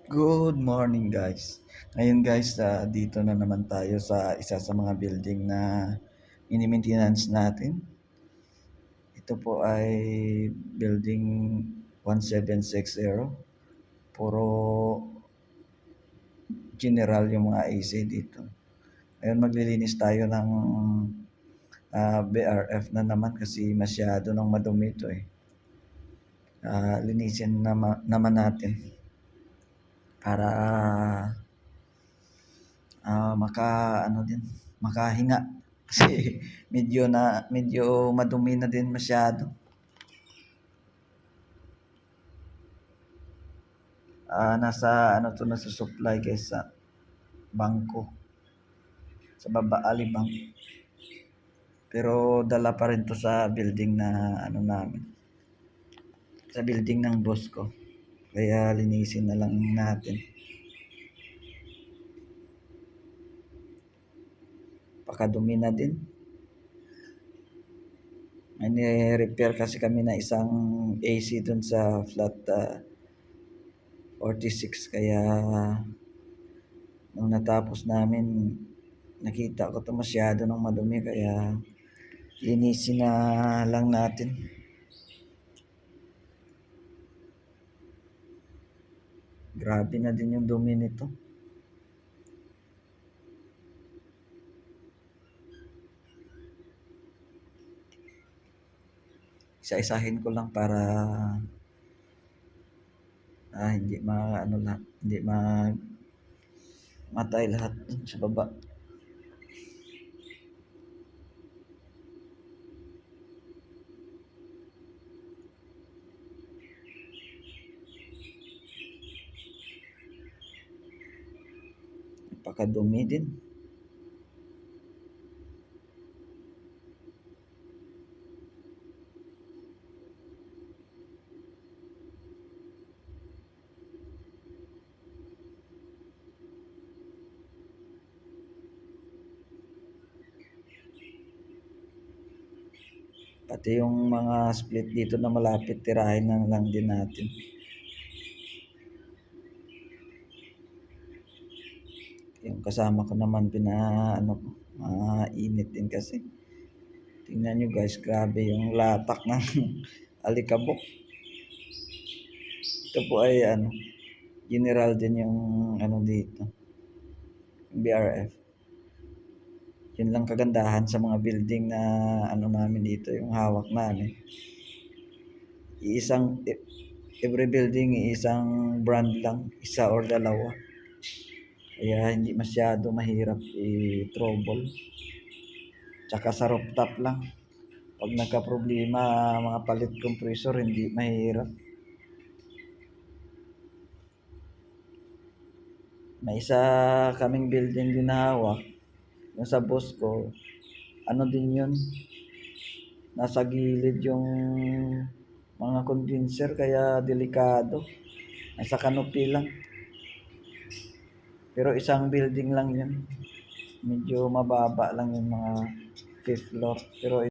Good morning guys. Ngayon guys, dito na naman tayo sa isa sa mga building na ini-maintenance natin. Ito po ay building 1760. Puro general yung mga AC dito. Ngayon maglilinis tayo ng BRF na naman kasi masyado nang madumi ito eh. Linisin naman natin para makahinga kasi medyo madumi na din masyado. Nasa nasa supply kaysa bangko sa baba alibang, pero dala pa rin to sa building na namin, sa building ng boss ko, kaya linisin na lang natin. Pakadumi na din. May ni-repair kasi kami na isang AC dun sa flat 46, kaya nung natapos namin nakita ko to masyado nang madumi, kaya linisin na lang natin. Grabe na din yung dumi nito. Isa-isahin ko lang para hindi matay lahat sa baba. Napakadumi din. Pati yung mga split dito na malapit, tirahin na lang din natin. Yung kasama ko naman init din kasi. Tingnan nyo guys, grabe yung latak ng alikabok. Ito po ay general din yung dito, BRF. Yun lang kagandahan sa mga building na namin dito, yung hawak namin. Every building isang brand lang, isa or dalawa. Kaya hindi masyado mahirap i-trouble. Tsaka sa rooftop lang. Pag nagka-problema, mga palit compressor, hindi mahirap. May isa kaming building din na hawak. Yung sa boss ko, din yun. Nasa gilid yung mga condenser, kaya delikado. Nasa canopy lang. Pero isang building lang yun. Medyo mababa lang yung mga 5th floor. Pero